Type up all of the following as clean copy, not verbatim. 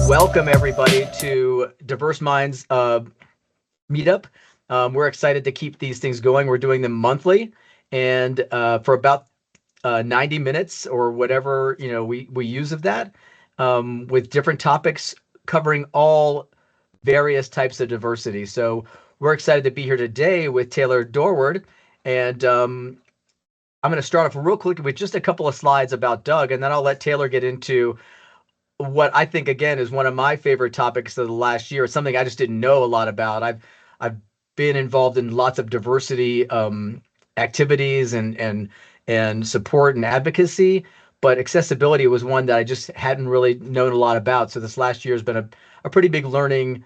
Welcome everybody to Diverse Minds Meetup. We're excited to keep these things going. We're doing them monthly, and for about 90 minutes or whatever we use of that, with different topics covering all various types of diversity. So we're excited to be here today with Taylor Dorward, and I'm going to start off real quick with just a couple of slides about Doug, and then I'll let Taylor get into what I think, again, is one of my favorite topics of the last year. It's something I just didn't know a lot about. I've been involved in lots of diversity activities and support and advocacy, but accessibility was one that I just hadn't really known a lot about. So this last year has been a pretty big learning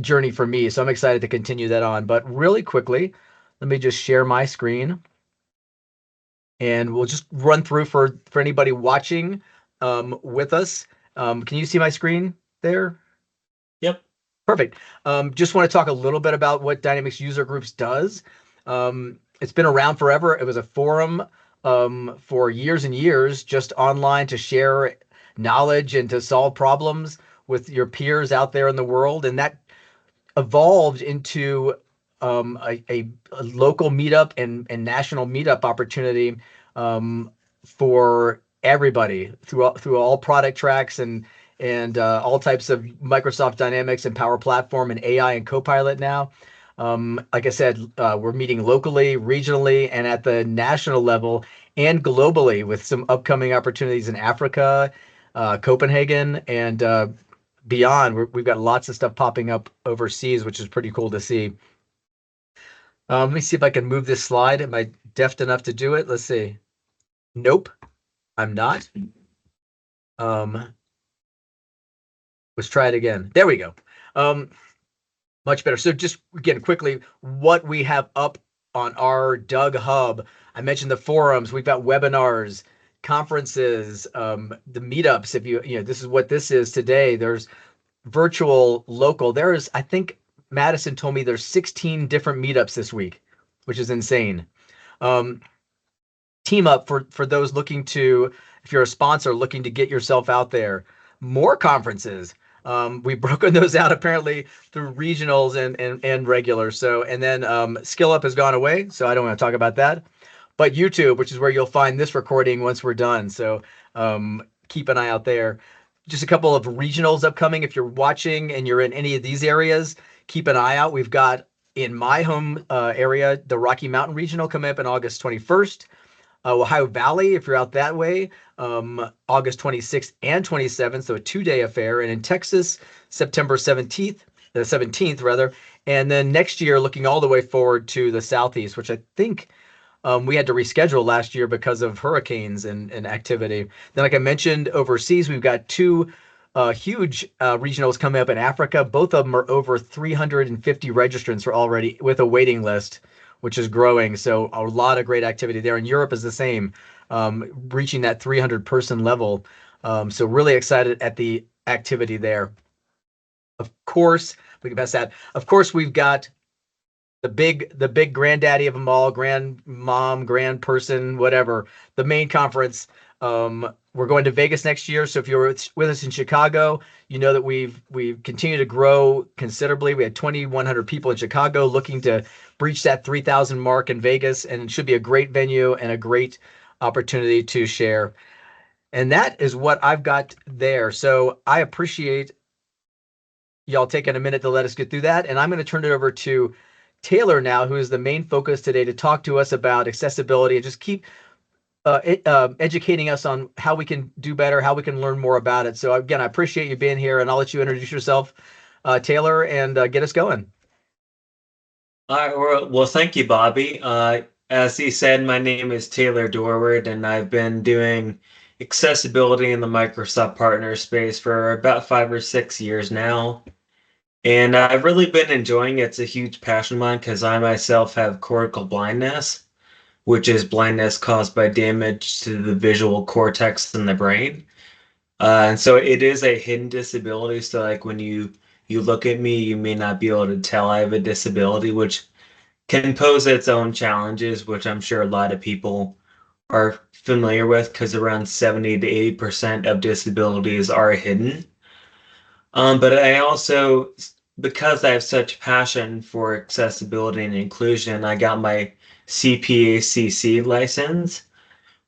journey for me. So I'm excited to continue that on. But really quickly, let me just share my screen, and we'll just run through for anybody watching with us. Can you see my screen there? Yep. Perfect. Just want to talk a little bit about what Dynamics User Groups does. It's been around forever. It was a forum for years and years, just online to share knowledge and to solve problems with your peers out there in the world. And that evolved into a local meetup and national meetup opportunity for everybody through all product tracks and all types of Microsoft Dynamics and Power Platform and AI and Copilot now. Like I said, we're meeting locally, regionally, and at the national level and globally with some upcoming opportunities in Africa, Copenhagen, and beyond. We've got lots of stuff popping up overseas, which is pretty cool to see. Let me see if I can move this slide. Am I deft enough to do it? Let's see. Nope, I'm not. Let's try it again. There we go. Much better. So just again, quickly, what we have up on our Doug Hub. I mentioned the forums. We've got webinars, conferences, the meetups. If you this is what this is today. There's virtual, local. There's, I think Madison told me there's 16 different meetups this week, which is insane. Team up for those looking to, if you're a sponsor looking to get yourself out there. More conferences. We've broken those out apparently through regionals and regular. So, and then Skill Up has gone away, so I don't want to talk about that. But YouTube, which is where you'll find this recording once we're done. So keep an eye out there. Just a couple of regionals upcoming. If you're watching and you're in any of these areas, keep an eye out. We've got in my home area, the Rocky Mountain Regional coming up on August 21st. Ohio Valley, if you're out that way, August 26th and 27th, so a 2-day affair. And in Texas, September 17th rather. And then next year, looking all the way forward to the Southeast, which I think we had to reschedule last year because of hurricanes and activity. Then, like I mentioned, overseas, we've got two huge regionals coming up in Africa. Both of them are over 350 registrants are already with a waiting list, which is growing. So a lot of great activity there. And Europe is the same, reaching that 300-person level. So really excited at the activity there. Of course, we can pass that. Of course, we've got the big granddaddy of them all, grandmom, grand person, whatever, the main conference. We're going to Vegas next year. So if you're with us in Chicago, you know that we've continued to grow considerably. We had 2,100 people in Chicago looking to breach that 3,000 mark in Vegas, and it should be a great venue and a great opportunity to share. And that is what I've got there. So I appreciate y'all taking a minute to let us get through that. And I'm going to turn it over to Taylor now, who is the main focus today, to talk to us about accessibility and just keep educating us on how we can do better, how we can learn more about it. So again, I appreciate you being here, and I'll let you introduce yourself, Taylor, and get us going. All right. Well, thank you, Bobby. As he said, my name is Taylor Dorward, and I've been doing accessibility in the Microsoft partner space for about 5 or 6 years now. And I've really been enjoying it. It's a huge passion of mine because I myself have cortical blindness, which is blindness caused by damage to the visual cortex in the brain. And so it is a hidden disability. So like when you look at me, you may not be able to tell I have a disability, which can pose its own challenges, which I'm sure a lot of people are familiar with, because around 70 to 80% of disabilities are hidden. But I also, because I have such passion for accessibility and inclusion, I got my CPACC license,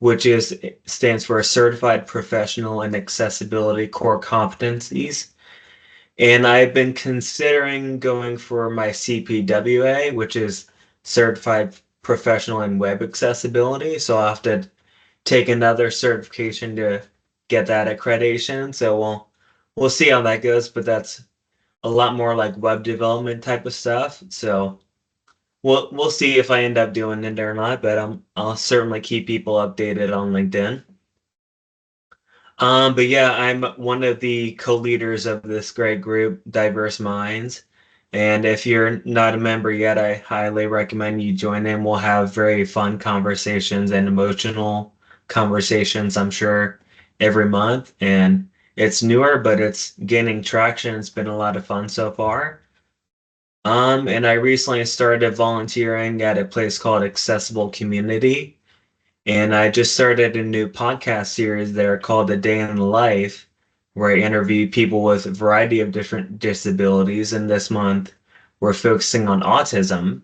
which is stands for Certified Professional in Accessibility Core Competencies. And I've been considering going for my CPWA, which is Certified Professional in Web Accessibility. So I'll have to take another certification to get that accreditation. So we'll see how that goes, but that's a lot more like web development type of stuff. So we'll see if I end up doing it or not, but I'll certainly keep people updated on LinkedIn. But yeah, I'm one of the co-leaders of this great group, Diverse Minds. And if you're not a member yet, I highly recommend you join in. We'll have very fun conversations and emotional conversations, I'm sure, every month. And it's newer, but it's gaining traction. It's been a lot of fun so far. And I recently started volunteering at a place called Accessible Community. And I just started a new podcast series there called A Day in the Life, where I interview people with a variety of different disabilities. And this month, we're focusing on autism.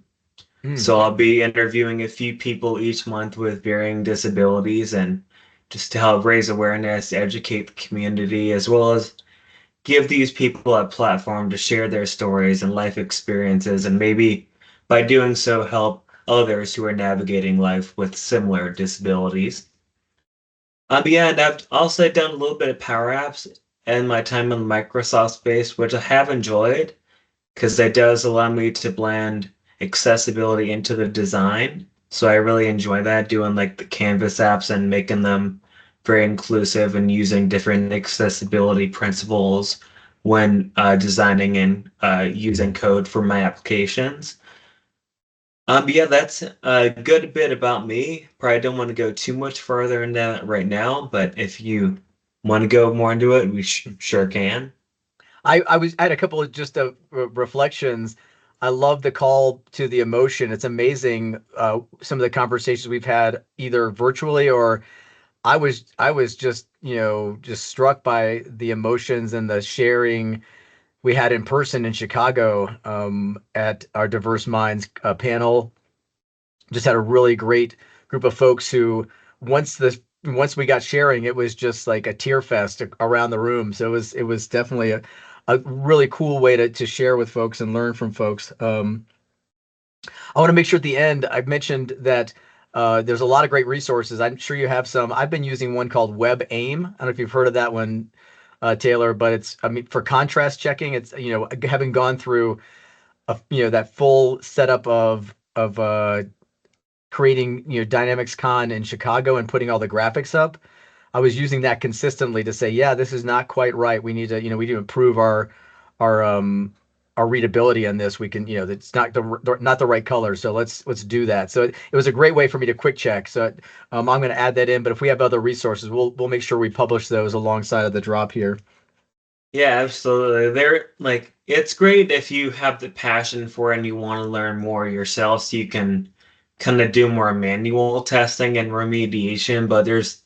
Mm. So I'll be interviewing a few people each month with varying disabilities and just to help raise awareness, educate the community, as well as give these people a platform to share their stories and life experiences, and maybe by doing so, help others who are navigating life with similar disabilities. But yeah, and I've also done a little bit of Power Apps in my time in the Microsoft space, which I have enjoyed because it does allow me to blend accessibility into the design. So I really enjoy that, doing like the Canvas apps and making them very inclusive and using different accessibility principles when designing and using code for my applications. Yeah, that's a good bit about me. Probably don't want to go too much further into that right now, but if you want to go more into it, we sure can. I had a couple of just reflections. I love the call to the emotion. It's amazing some of the conversations we've had either virtually or I was just just struck by the emotions and the sharing we had in person in Chicago at our Diverse Minds panel. Just had a really great group of folks who once we got sharing, it was just like a tear fest around the room. So it was definitely a really cool way to share with folks and learn from folks. I want to make sure at the end I've mentioned that there's a lot of great resources. I'm sure you have some. I've been using one called WebAIM. I don't know if you've heard of that one, Taylor, but it's I mean for contrast checking. It's having gone through that full setup of creating DynamicsCon in Chicago and putting all the graphics up. I was using that consistently to say, yeah, this is not quite right. We need to improve our our readability on this. We can, it's not the right color. So let's do that. So it was a great way for me to quick check. So I'm going to add that in. But if we have other resources, we'll make sure we publish those alongside of the drop here. Yeah, absolutely. They're like it's great if you have the passion for it and you want to learn more yourself so you can kind of do more manual testing and remediation, but there's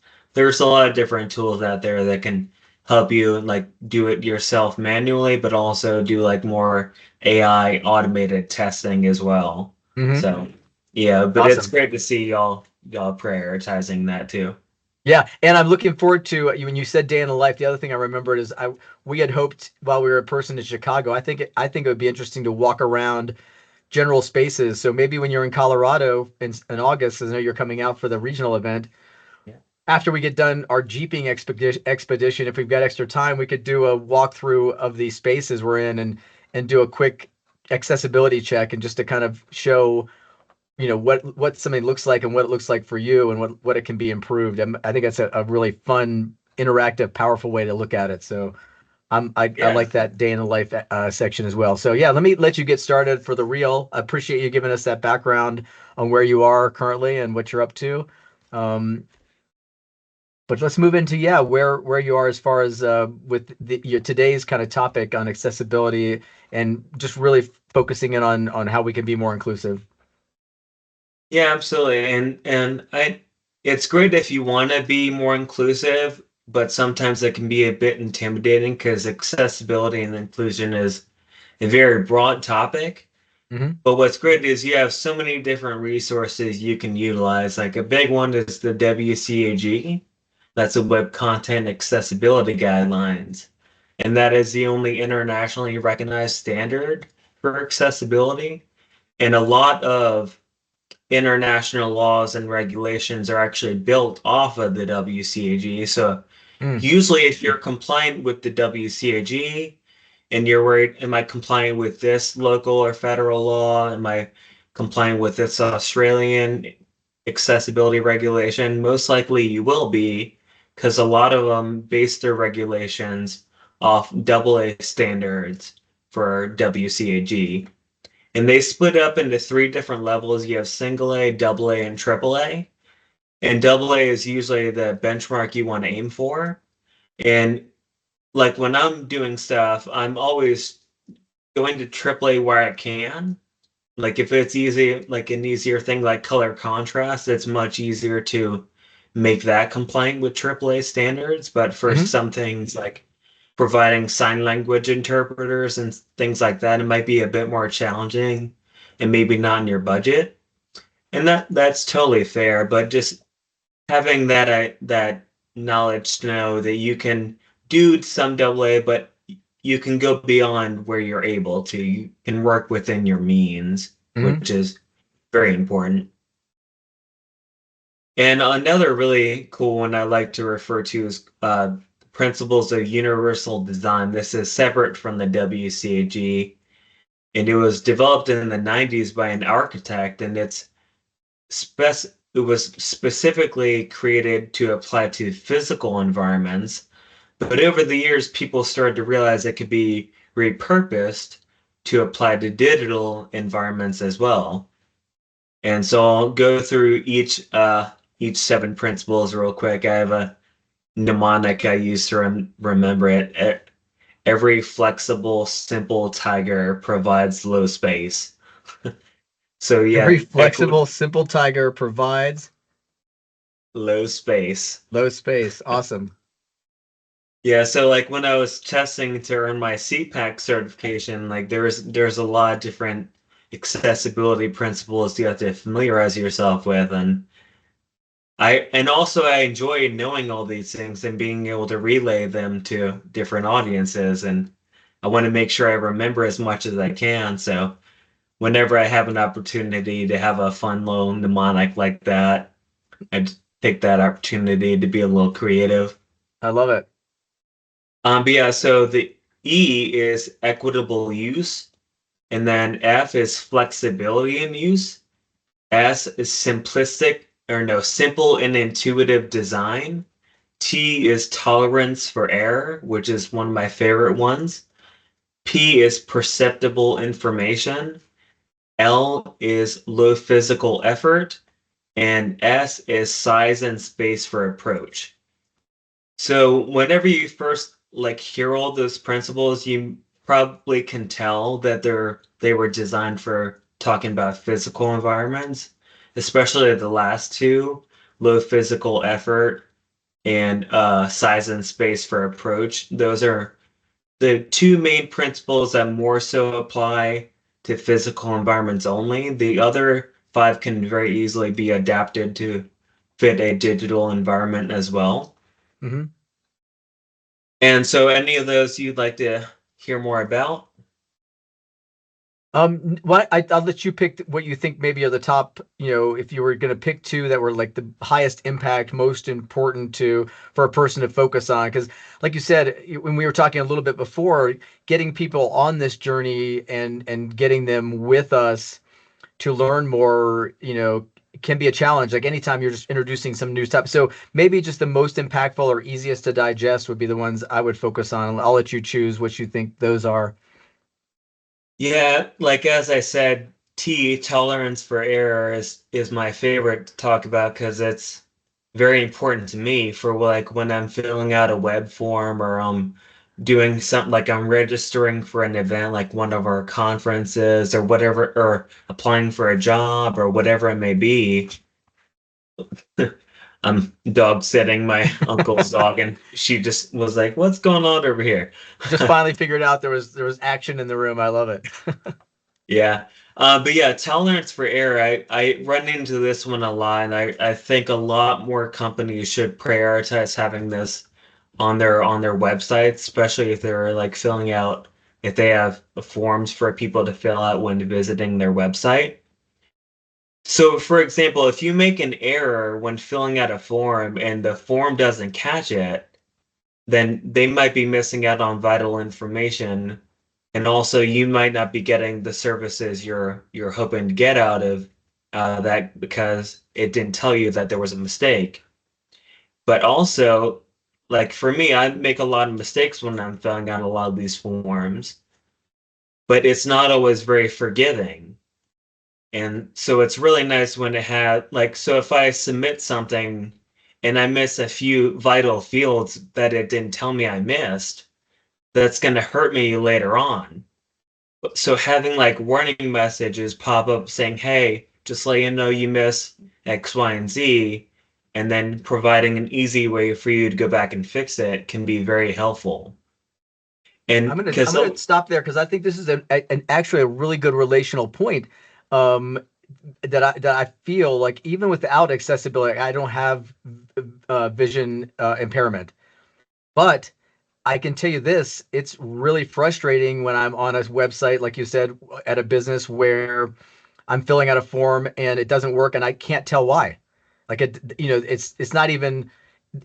a lot of different tools out there that can help you like do it yourself manually, but also do like more AI automated testing as well. Hmm. So, yeah, but it's Awesome. great to see y'all prioritizing that too. Yeah, and I'm looking forward to when you said day in the life. The other thing I remembered is we had hoped while we were in person in Chicago. I think it would be interesting to walk around general spaces. So maybe when you're in Colorado in August, 'cause I know you're coming out for the regional event, Yeah. after we get done our jeeping expedition, if we've got extra time, we could do a walkthrough of these spaces we're in and do a quick accessibility check and just to kind of show what something looks like and what it looks like for you and what it can be improved. I think that's a really fun, interactive, powerful way to look at it. So I Yeah. like that day in the life section as well. So yeah, let me let you get started for the real. I appreciate you giving us that background on where you are currently and what you're up to. Um, but let's move into where you are as far as with your today's kind of topic on accessibility and just really focusing in on how we can be more inclusive. Yeah, absolutely. And I it's great if you want to be more inclusive. but sometimes it can be a bit intimidating because accessibility and inclusion is a very broad topic. Hmm. But what's great is you have so many different resources you can utilize. Like a big one is the WCAG. That's a Web Content Accessibility Guidelines. And that is the only internationally recognized standard for accessibility. And a lot of international laws and regulations are actually built off of the WCAG. So Mm. usually if you're compliant with the WCAG, and you're worried, am I complying with this local or federal law? Am I complying with this Australian accessibility regulation? Most likely you will be, because a lot of them base their regulations off AA standards for WCAG. And they split up into three different levels. You have single A, double A, and triple A. And double A is usually the benchmark you want to aim for. And like when I'm doing stuff, I'm always going to AAA where I can. Like if it's easy, like an easier thing like color contrast, it's much easier to make that compliant with AAA standards. But for Hmm. some things like providing sign language interpreters and things like that, it might be a bit more challenging and maybe not in your budget. And that's totally fair, but just having that knowledge to know that you can do some AA, but you can go beyond where you're able to. You can work within your means, Hmm. which is very important. And another really cool one I like to refer to is principles of universal design. This is separate from the WCAG, and it was developed in the 90s by an architect, and it was specifically created to apply to physical environments. But over the years, people started to realize it could be repurposed to apply to digital environments as well. And so I'll go through each seven principles real quick. I have a mnemonic I use to remember it. Every flexible, simple tiger provides low space. So Every yeah, flexible, simple tiger provides low space. low space. Awesome. Yeah, so like when I was testing to earn my CPAC certification, like there's a lot of different accessibility principles you have to familiarize yourself with, and also I enjoy knowing all these things and being able to relay them to different audiences, and I want to make sure I remember as much as I can. So whenever I have an opportunity to have a fun little mnemonic like that, I take that opportunity to be a little creative. I love it. But yeah, so the E is equitable use, and then F is flexibility in use. S is simple and intuitive design. T is tolerance for error, which is one of my favorite ones. P is perceptible information. L is low physical effort. And S is size and space for approach. So whenever you first like hear all those principles, you probably can tell that they were designed for talking about physical environments, especially the last two, low physical effort and size and space for approach. Those are the two main principles that more so apply to physical environments only. The other five can very easily be adapted to fit a digital environment as well. Hmm. And so, any of those you'd like to hear more about? I'll let you pick what you think maybe are the top, if you were going to pick two that were like the highest impact, most important to for a person to focus on. Because, like you said, when we were talking a little bit before, getting people on this journey and getting them with us to learn more, can be a challenge. Like anytime you're just introducing some new stuff. So maybe just the most impactful or easiest to digest would be the ones I would focus on. I'll let you choose what you think those are. Yeah, like as I said, T, tolerance for error is my favorite to talk about because it's very important to me for like when I'm filling out a web form or I'm doing something like I'm registering for an event like one of our conferences or whatever, or applying for a job or whatever it may be. I'm dog sitting my uncle's dog, and she just was like, "What's going on over here?" Just finally figured out there was action in the room. I love it. Yeah. But yeah, tolerance for error. I run into this one a lot, and I think a lot more companies should prioritize having this on their websites, especially if they're like filling out if they have forms for people to fill out when visiting their website. So, for example, if you make an error when filling out a form and the form doesn't catch it, then they might be missing out on vital information. And also you might not be getting the services you're hoping to get out of that because it didn't tell you that there was a mistake. But also, like for me, I make a lot of mistakes when I'm filling out a lot of these forms, but it's not always very forgiving. And so it's really nice when it had like so if I submit something and I miss a few vital fields that it didn't tell me I missed, that's going to hurt me later on. So having like warning messages pop up saying, "Hey, just let you know you miss X, Y, and Z," and then providing an easy way for you to go back and fix it can be very helpful. I'm And gonna because I'm gonna stop there because I think this is an actually a really good relational point. Um, that I feel like even without accessibility, I don't have vision impairment, but I can tell you this, it's really frustrating when I'm on a website, like you said, at a business where I'm filling out a form and it doesn't work and I can't tell why. Like it's not even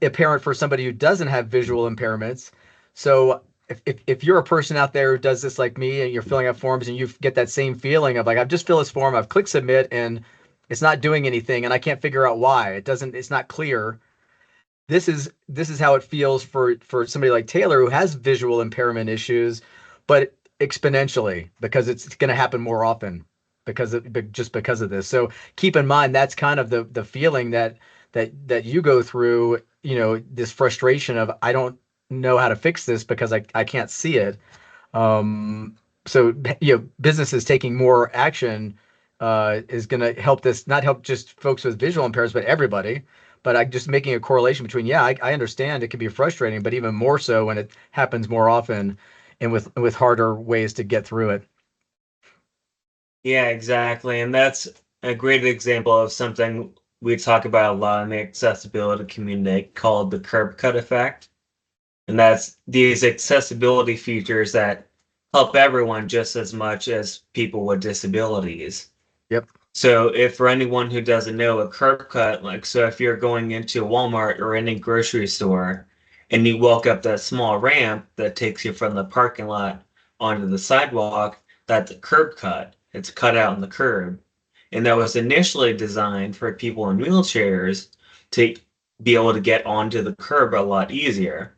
apparent for somebody who doesn't have visual impairments. So if you're a person out there who does this like me and you're filling out forms and you get that same feeling of like, I've just filled this form, I've clicked submit and it's not doing anything and I can't figure out why. It's not clear. This is how it feels for somebody like Taylor who has visual impairment issues, but exponentially because it's going to happen more often just because of this. So keep in mind that's kind of the feeling that you go through. This frustration of I don't know how to fix this because I can't see it. Um, so businesses taking more action is going to help this not help just folks with visual impairments, but everybody. But I just making a correlation between I understand it can be frustrating, but even more so when it happens more often and with harder ways to get through it. yeah, exactly. And that's a great example of something we talk about a lot in the accessibility community called the curb cut effect. And that's these accessibility features that help everyone just as much as people with disabilities. Yep. So if for anyone who doesn't know, a curb cut, like so if you're going into Walmart or any grocery store and you walk up that small ramp that takes you from the parking lot onto the sidewalk, that's a curb cut. It's cut out in the curb. And that was initially designed for people in wheelchairs to be able to get onto the curb a lot easier.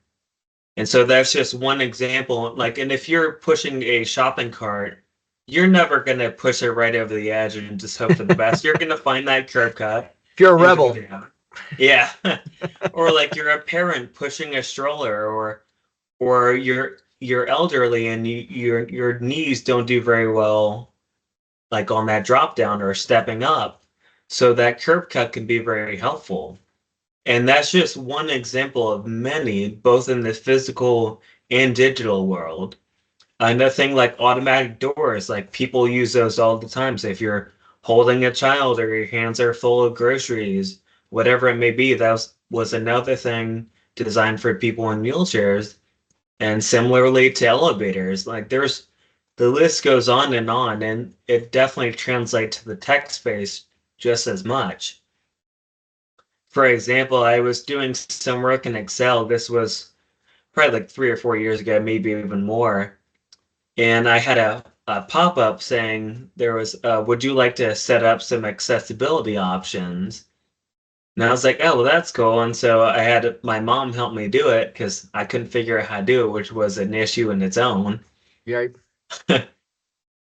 And so that's just one example. Like, and if you're pushing a shopping cart, you're never gonna push it right over the edge and just hope for the best. You're gonna find that curb cut If you're a and go rebel, down. Yeah. Or like you're a parent pushing a stroller or you're elderly and your knees don't do very well like on that drop down or stepping up. So that curb cut can be very helpful. And that's just one example of many, both in the physical and digital world. Another thing like automatic doors, like people use those all the time. So if you're holding a child or your hands are full of groceries, whatever it may be, was another thing designed for people in wheelchairs. And similarly to elevators, like the list goes on, and it definitely translates to the tech space just as much. For example, I was doing some work in Excel. This was probably like 3 or 4 years ago, maybe even more. And I had a pop-up saying there was, would you like to set up some accessibility options? And I was like, oh, well, that's cool. And so I had my mom help me do it because I couldn't figure out how to do it, which was an issue in its own. yeah.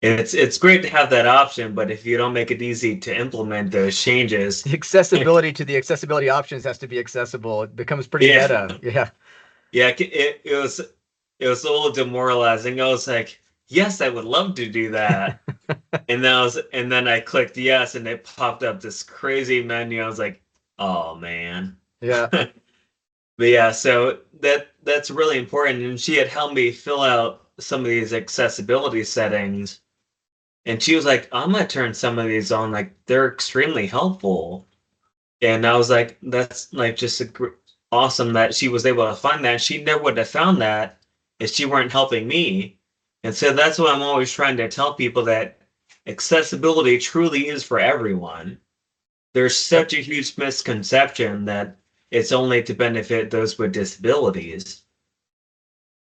It's great to have that option, but if you don't make it easy to implement those changes, The accessibility to the accessibility options has to be accessible. It becomes pretty yeah, meta. Yeah. yeah, it was a little demoralizing. I was like, yes, I would love to do that. And then I clicked yes and it popped up this crazy menu. I was like, oh man. Yeah. But yeah, so that's really important. And she had helped me fill out some of these accessibility settings. And she was like, I'm gonna turn some of these on. Like they're extremely helpful. And I was like, that's like just awesome that she was able to find that. She never would have found that if she weren't helping me. And so that's what I'm always trying to tell people, that accessibility truly is for everyone. There's Yep. such a huge misconception that it's only to benefit those with disabilities,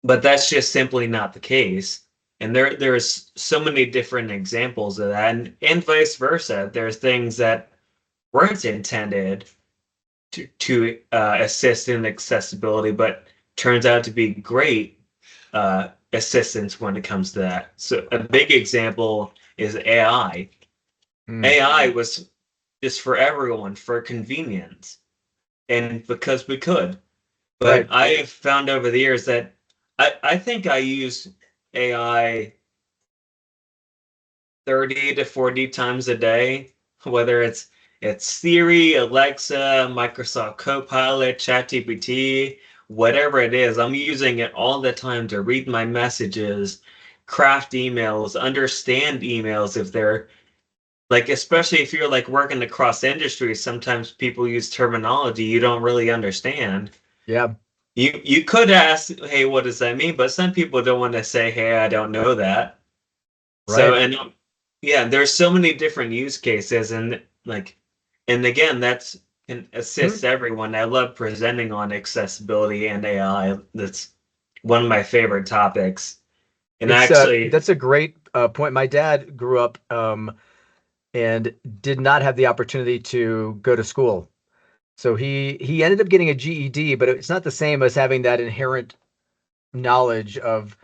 but that's just simply not the case. And there's so many different examples of that, and vice versa. There's things that weren't intended to assist in accessibility, but turns out to be great assistance when it comes to that. So a big example is AI. Mm, AI was just for everyone for convenience and because we could. But right. I have found over the years that I think I use AI 30 to 40 times a day, whether it's Siri, Alexa, Microsoft Copilot, ChatGPT, whatever it is. I'm using it all the time to read my messages, craft emails, understand emails if they're like, especially if you're like working across industries, sometimes people use terminology you don't really understand. Yeah. You could ask, hey, what does that mean? But some people don't want to say, hey, I don't know that. So, Right. and yeah, there's so many different use cases, and like, and again, that's can Hmm. assist everyone. I love presenting on accessibility and AI. That's one of my favorite topics. And It's actually, that's a great point. My dad grew up and did not have the opportunity to go to school. So he ended up getting a GED, but it's not the same as having that inherent knowledge of,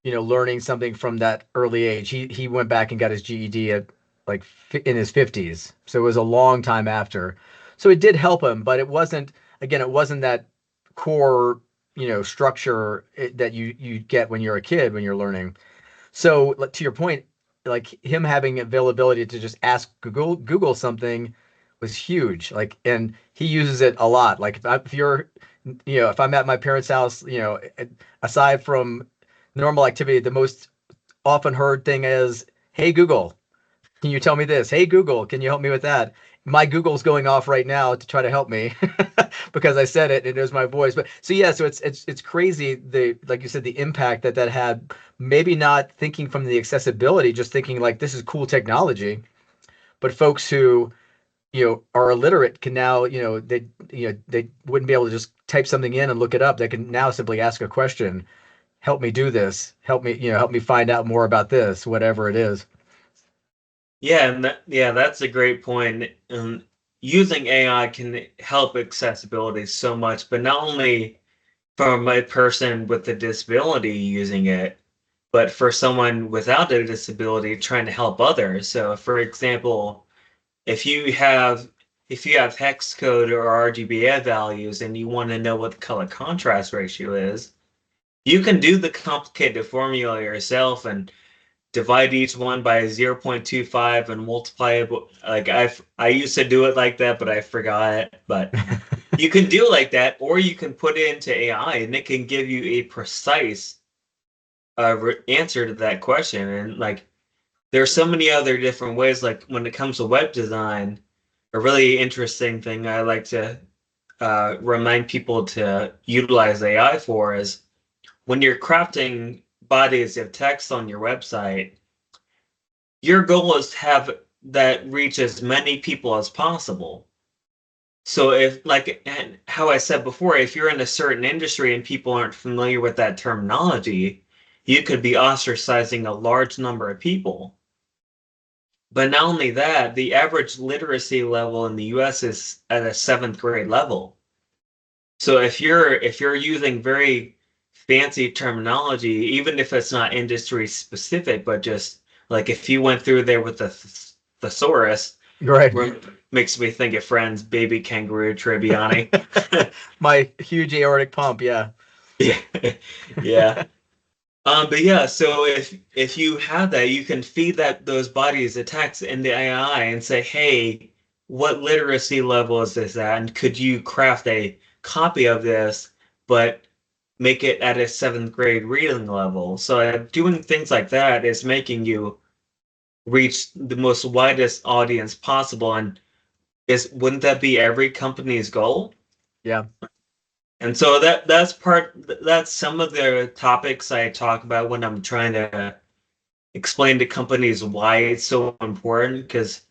learning something from that early age. He went back and got his GED at like in his 50s. So it was a long time after. So it did help him, but it wasn't that core, structure that you get when you're a kid when you're learning. So to your point, like him having availability to just ask Google something was huge. Like, and he uses it a lot. Like if I'm at my parents' house, aside from normal activity, the most often heard thing is, "Hey Google, can you tell me this? Hey Google, can you help me with that?" My Google's going off right now to try to help me because I said it and it was my voice. But so yeah, so it's crazy, the like you said, the impact that had. Maybe not thinking from the accessibility, just thinking like this is cool technology, but folks who are illiterate can now, they wouldn't be able to just type something in and look it up. They can now simply ask a question. Help me do this. Help me find out more about this, whatever it is. yeah, and yeah, that's a great point. And using AI can help accessibility so much, but not only from a person with a disability using it, but for someone without a disability trying to help others. So, for example, if you have if you have hex code or RGBA values and you want to know what the color contrast ratio is, you can do the complicated formula yourself and divide each one by 0.25 and multiply it. Like I used to do it like that, but I forgot it. But you can do it like that, or you can put it into AI and it can give you a precise answer to that question. And like there's so many other different ways. Like when it comes to web design, a really interesting thing I like to remind people to utilize AI for is when you're crafting bodies of text on your website, your goal is to have that reach as many people as possible. So if like and how I said before, if you're in a certain industry and people aren't familiar with that terminology, you could be ostracizing a large number of people. But not only that, the average literacy level in the US is at a seventh grade level. So if you're using very fancy terminology, even if it's not industry specific, but just like if you went through there with the thesaurus, Right. makes me think of Friends, baby kangaroo Tribbiani. My huge aortic pump. Yeah. Yeah, yeah. But yeah, so if you have that, you can feed that those bodies of text in the AI and say, hey, what literacy level is this at? And could you craft a copy of this, but make it at a seventh grade reading level? So doing things like that is making you reach the most widest audience possible. And wouldn't that be every company's goal? Yeah. And so that's some of the topics I talk about when I'm trying to explain to companies why it's so important, because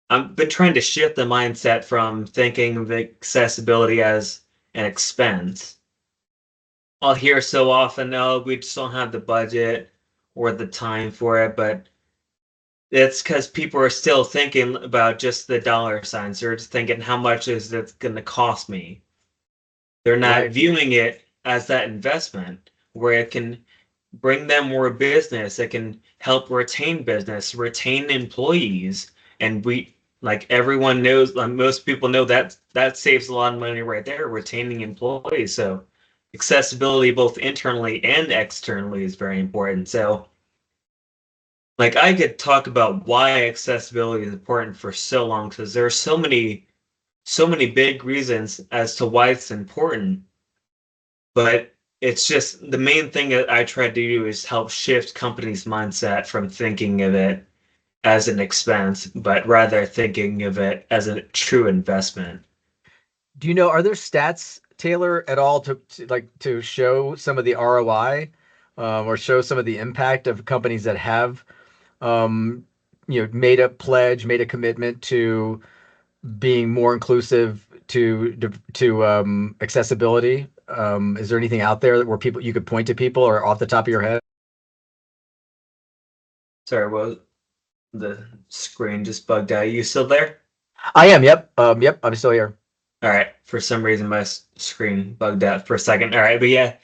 I've been trying to shift the mindset from thinking of accessibility as an expense. I'll hear so often, oh, we just don't have the budget or the time for it, but it's because people are still thinking about just the dollar signs. They're just thinking, how much is it going to cost me? They're not Right. viewing it as that investment where it can bring them more business. It can help retain business, retain employees. And like everyone knows, like most people know that that saves a lot of money right there, retaining employees. So accessibility both internally and externally is very important. So like I could talk about why accessibility is important for so long because there are so many big reasons as to why it's important. But it's just the main thing that I try to do is help shift companies' mindset from thinking of it as an expense, but rather thinking of it as a true investment. Do you know, are there stats, Taylor, at all to show some of the ROI, or show some of the impact of companies that have, um, made a pledge, made a commitment to being more inclusive to accessibility? Is there anything out there where people you could point to people or off the top of your head? Sorry, well, the screen just bugged out. Are you still there? I am. Yep. Yep. I'm still here. All right. For some reason, my screen bugged out for a second. All right, but yeah,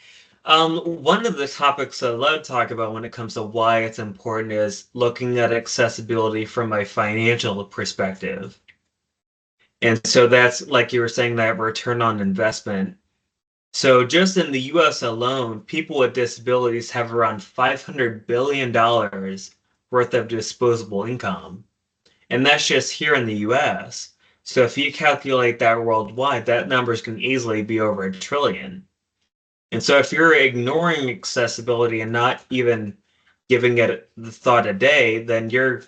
one of the topics I love to talk about when it comes to why it's important is looking at accessibility from a financial perspective. And so that's like you were saying, that return on investment. So just in the US alone, people with disabilities have around $500 billion worth of disposable income. And that's just here in the US. So if you calculate that worldwide, that numbers can easily be over a trillion. And so if you're ignoring accessibility and not even giving it the thought a day, then you're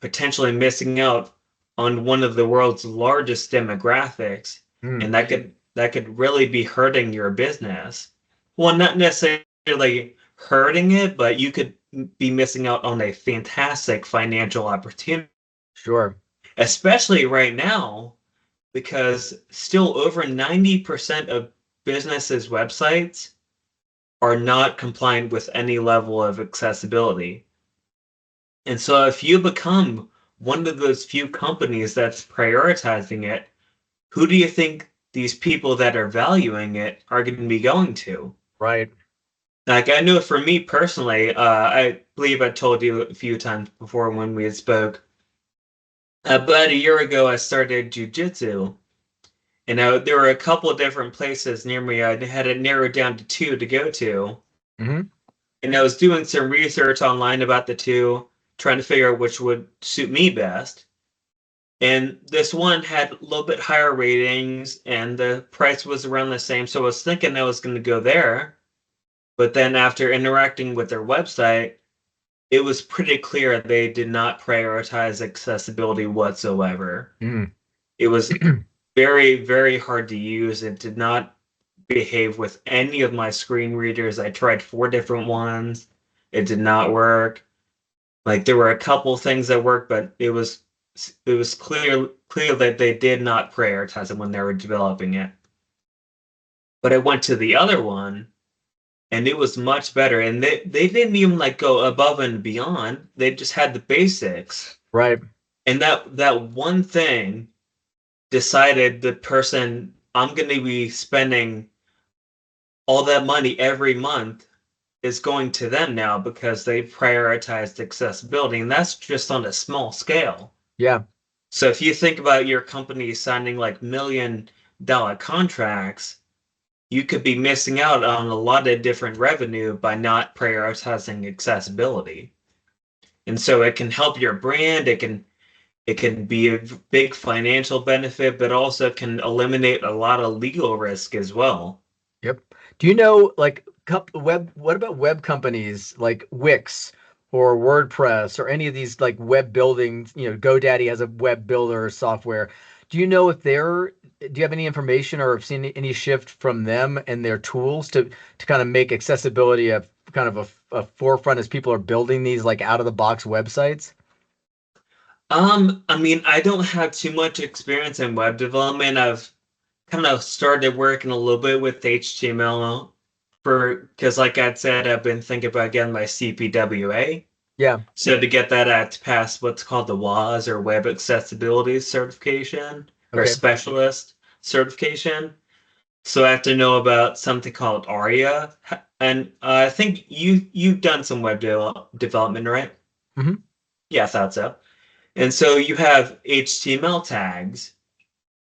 potentially missing out on one of the world's largest demographics, Mm, and that could really be hurting your business. Well, not necessarily hurting it, but you could be missing out on a fantastic financial opportunity, sure. especially right now, because still over 90% of businesses' websites are not compliant with any level of accessibility. And so if you become one of those few companies that's prioritizing it, who do you think these people that are valuing it are going to be going to? Right. Like I know for me personally, I believe I told you a few times before when we had spoke. About a year ago, I started jujitsu, and there were a couple of different places near me. I had it narrowed down to two to go to, Hmm. and I was doing some research online about the two, trying to figure out which would suit me best. And this one had a little bit higher ratings, and the price was around the same. So I was thinking I was going to go there. But then after interacting with their website, it was pretty clear they did not prioritize accessibility whatsoever. Mm. It was very, very hard to use. It did not behave with any of my screen readers. I tried four different ones. It did not work. Like there were a couple things that worked, but it was clear that they did not prioritize it when they were developing it. But I went to the other one and it was much better. And they didn't even like go above and beyond. They just had the basics. Right. And that one thing decided the person I'm gonna be spending all that money every month is going to them now because they prioritized accessibility. And that's just on a small scale. Yeah. So if you think about your company signing like $1 million contracts, you could be missing out on a lot of different revenue by not prioritizing accessibility. And so it can help your brand, it can It can be a big financial benefit, but also can eliminate a lot of legal risk as well. Yep. Do you know like web? What about web companies like Wix or WordPress or any of these like web building? GoDaddy has a web builder software. Do you know if they're? Do you have any information or have seen any shift from them and their tools to kind of make accessibility a kind of a forefront as people are building these like out of the box websites? I mean, I don't have too much experience in web development. I've kind of started working a little bit with HTML because like I said, I've been thinking about getting my CPWA. Yeah. So to get that to pass what's called the WAS or Web Accessibility Certification or Okay. Specialist Certification. So I have to know about something called ARIA. And I think you've done some development, right? Hmm. Yeah, I thought so. And so you have HTML tags,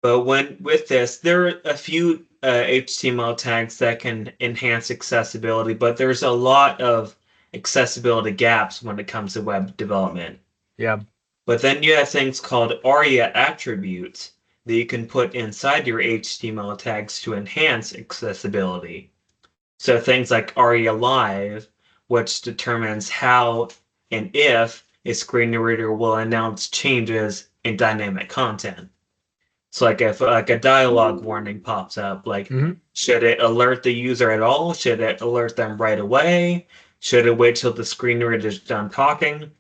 but when with this, there are a few HTML tags that can enhance accessibility, but there's a lot of accessibility gaps when it comes to web development. Yeah. But then you have things called ARIA attributes that you can put inside your HTML tags to enhance accessibility. So things like ARIA Live, which determines how and if a screen reader will announce changes in dynamic content. So like if like a dialogue warning pops up, like Hmm. should it alert the user at all? Should it alert them right away? Should it wait till the screen reader is done talking?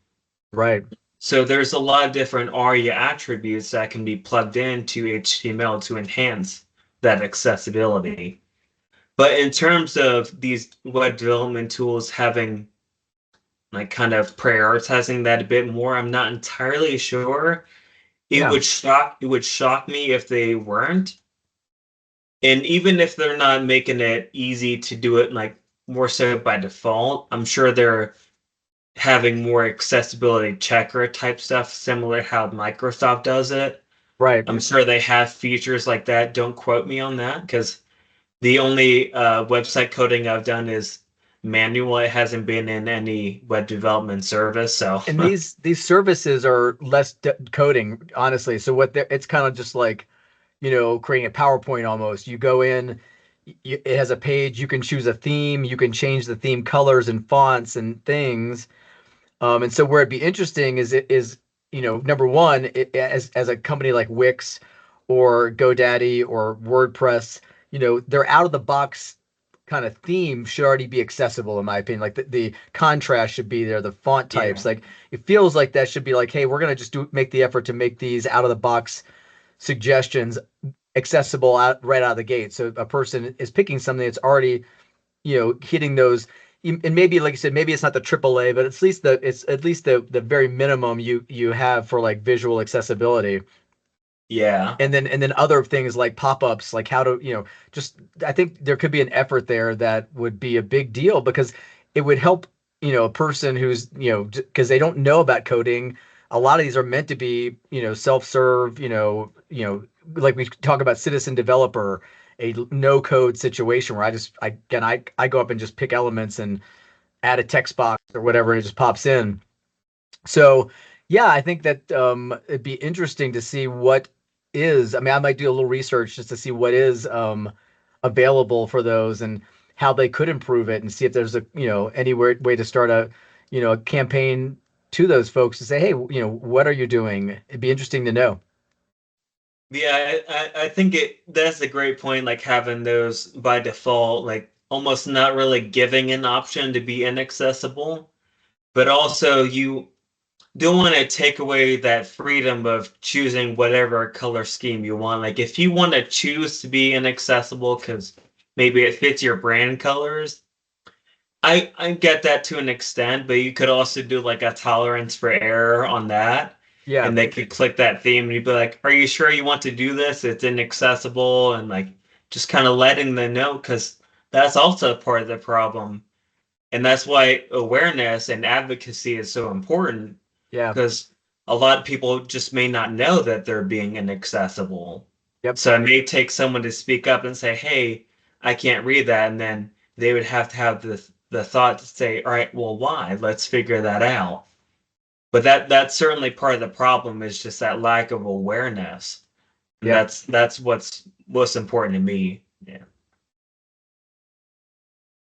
Right. So there's a lot of different ARIA attributes that can be plugged into HTML to enhance that accessibility. But in terms of these web development tools having like kind of prioritizing that a bit more, I'm not entirely sure. Yeah. It would shock me if they weren't. And even if they're not making it easy to do it like more so by default, I'm sure they're having more accessibility checker type stuff, similar to how Microsoft does it. Right. I'm sure they have features like that. Don't quote me on that because the only website coding I've done is manual. It hasn't been in any web development service. So, And these services are less coding, honestly. So it's kind of just like, creating a PowerPoint almost. You go in, it has a page, you can choose a theme, you can change the theme colors and fonts and things. And so where it'd be interesting is number one, as a company like Wix or GoDaddy or WordPress, they're out of the box kind of theme should already be accessible in my opinion. Like the contrast should be there, the font types. yeah. Like it feels like that should be like, hey, we're gonna just make the effort to make these out of the box suggestions accessible right out of the gate. So a person is picking something that's already, hitting those. And maybe, like you said, maybe it's not the AAA, but it's at least the very minimum you have for like visual accessibility. Yeah. And then other things like pop-ups, like how to, just I think there could be an effort there that would be a big deal because it would help, a person who's, because they don't know about coding. A lot of these are meant to be, self-serve, like we talk about citizen developer, a no code situation where I go up and just pick elements and add a text box or whatever and it just pops in. So, yeah, I think that it'd be interesting to see what is. I mean, I might do a little research just to see what is available for those and how they could improve it, and see if there's any way to start a campaign to those folks to say, hey, what are you doing? It'd be interesting to know. Yeah, I think that's a great point, like having those by default, like almost not really giving an option to be inaccessible, but also you don't want to take away that freedom of choosing whatever color scheme you want. Like if you want to choose to be inaccessible because maybe it fits your brand colors, I get that to an extent, but you could also do like a tolerance for error on that. Yeah, And they could click that theme and you'd be like, are you sure you want to do this? It's inaccessible. And like just kind of letting them know because that's also part of the problem. And that's why awareness and advocacy is so important yeah, because a lot of people just may not know that they're being inaccessible. yep. So it may take someone to speak up and say, "Hey, I can't read that," and then they would have to have the thought to say, "All right, well, why? Let's figure that out." But that's certainly part of the problem, is just that lack of awareness. And Yeah. that's what's most important to me. Yeah.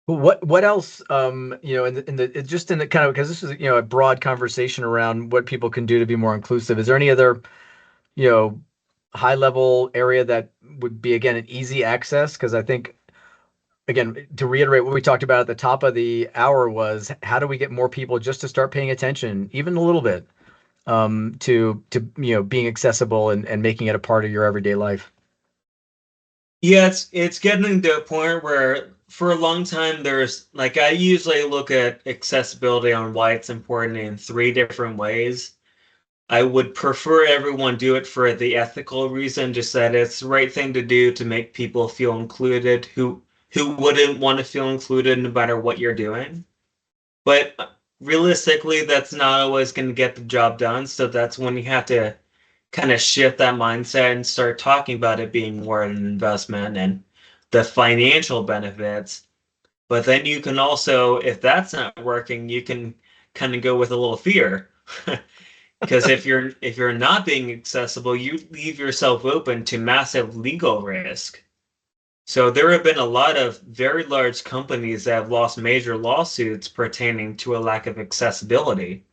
What else, just in the kind of, because this is, a broad conversation around what people can do to be more inclusive. Is there any other, you know, high level area that would be, again, an easy access? Because I think, again, to reiterate what we talked about at the top of the hour, was how do we get more people just to start paying attention, even a little bit, to being accessible and making it a part of your everyday life. Yeah, it's getting to a point where for a long time there's like, I usually look at accessibility on why it's important in three different ways. I would prefer everyone do it for the ethical reason, just that it's the right thing to do to make people feel included who wouldn't want to feel included no matter what you're doing. But realistically, that's not always going to get the job done. So that's when you have to kind of shift that mindset and start talking about it being more an investment and the financial benefits. But then you can also, if that's not working, you can kind of go with a little fear. Because if you're not being accessible, you leave yourself open to massive legal risk. So there have been a lot of very large companies that have lost major lawsuits pertaining to a lack of accessibility.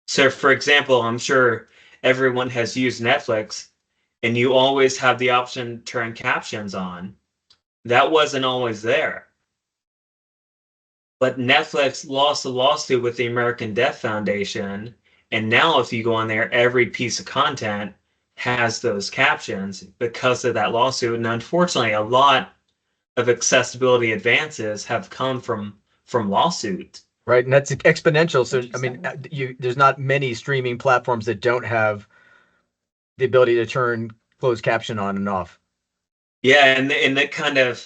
So, for example, I'm sure everyone has used Netflix, and you always have the option to turn captions on. That wasn't always there. But Netflix lost a lawsuit with the American Deaf Foundation, and now if you go on there, every piece of content has those captions because of that lawsuit. And unfortunately, a lot of accessibility advances have come from lawsuits. Right, and that's exponential. So, I mean, Interesting. there's not many streaming platforms that don't have the ability to turn closed caption on and off. Yeah, and it kind of,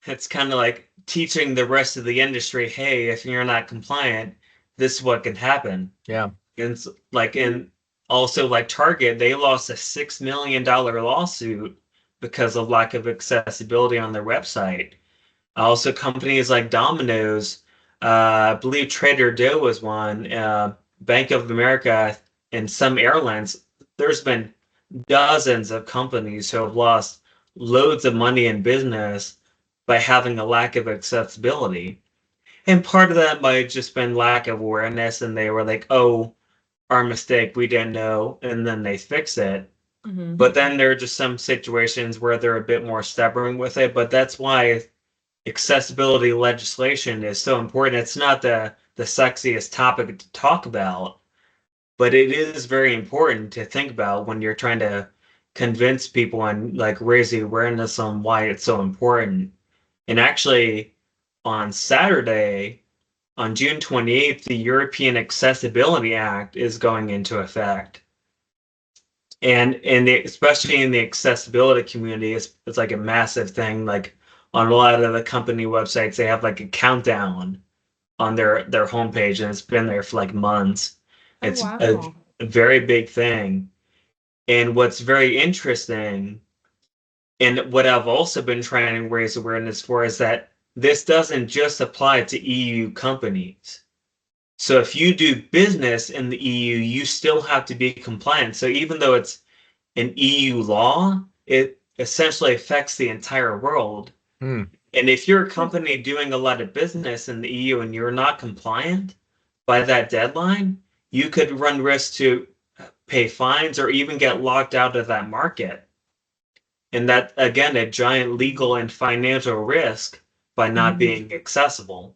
it's kind of like teaching the rest of the industry, hey, if you're not compliant, this is what can happen. Yeah. And like, and also like Target, they lost a $6 million lawsuit because of lack of accessibility on their website. Also, companies like Domino's, I believe Trader Joe was one, Bank of America, and some airlines. There's been dozens of companies who have lost loads of money in business by having a lack of accessibility. And part of that might have just been lack of awareness, and they were like, oh, our mistake, we didn't know, and then they fix it. Mm-hmm. But then there are just some situations where they're a bit more stubborn with it. But that's why accessibility legislation is so important. It's not the sexiest topic to talk about, but it is very important to think about when you're trying to convince people and like raise the awareness on why it's so important. And actually, on Saturday, on June 28th, the European Accessibility Act is going into effect. And especially in the accessibility community, it's like a massive thing. Like on a lot of the company websites, they have like a countdown on their homepage, and it's been there for like months. Oh, It's wow. a very big thing. And what's very interesting, and what I've also been trying to raise awareness for, is that this doesn't just apply to EU companies. So if you do business in the EU, you still have to be compliant. So even though it's an EU law, it essentially affects the entire world. Hmm. And if you're a company doing a lot of business in the EU and you're not compliant by that deadline, you could run risk to pay fines or even get locked out of that market. And that, again, a giant legal and financial risk by not being accessible.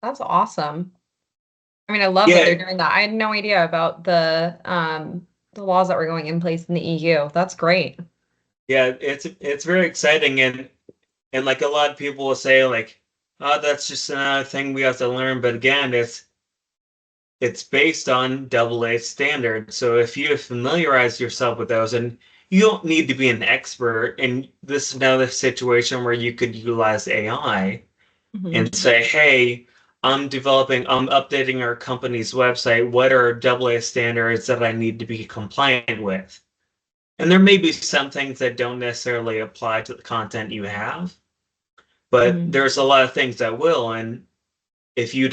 That's awesome. I mean, I love that Yeah, they're doing that. I had no idea about the laws that were going in place in the EU. That's great. yeah, it's very exciting, and like a lot of people will say like, oh, that's just another thing we have to learn. But again, it's based on AA standards. So if you familiarize yourself with those, and you don't need to be an expert, and this is another situation where you could utilize AI and Mm-hmm. say, hey, I'm updating our company's website. What are AA standards that I need to be compliant with? And there may be some things that don't necessarily apply to the content you have, but Mm-hmm. there's a lot of things that will. And if you're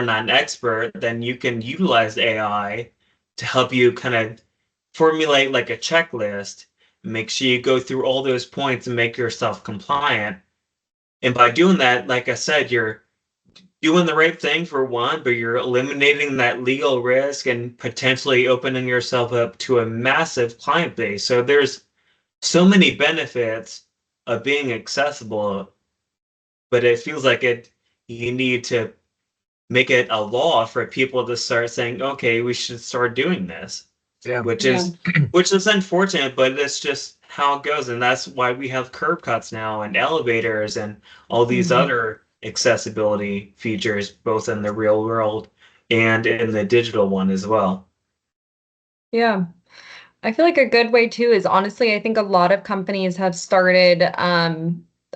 not an expert, then you can utilize AI to help you kind of formulate like a checklist, make sure you go through all those points and make yourself compliant. And by doing that, like I said, you're doing the right thing for one, but you're eliminating that legal risk and potentially opening yourself up to a massive client base. So there's so many benefits of being accessible, but it feels like you need to make it a law for people to start saying, okay, we should start doing this, Yeah. which Yeah. is unfortunate, but it's just how it goes. And that's why we have curb cuts now and elevators and all these Mhm. other accessibility features, both in the real world and in the digital one as well. Yeah. I feel like a good way too is honestly, I think a lot of companies have started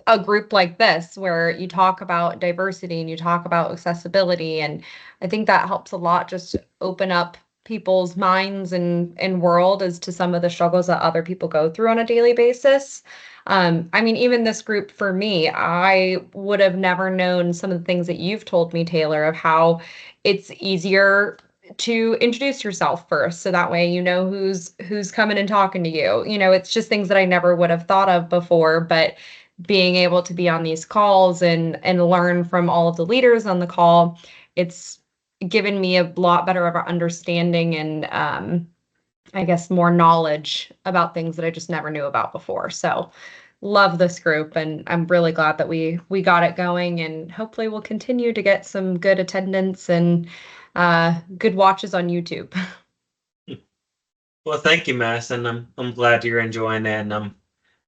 a group like this where you talk about diversity and you talk about accessibility. And I think that helps a lot just open up people's minds and world as to some of the struggles that other people go through on a daily basis. I mean, even this group for me, I would have never known some of the things that you've told me, Taylor, of how it's easier to introduce yourself first so that way you know who's coming and talking to you. It's just things that I never would have thought of before, but being able to be on these calls and learn from all of the leaders on the call, it's given me a lot better of an understanding and I guess more knowledge about things that I just never knew about before. So love this group, and I'm really glad that we got it going, and hopefully we'll continue to get some good attendance and good watches on YouTube. Well, thank you, Mass, and I'm glad you're enjoying it, and I'm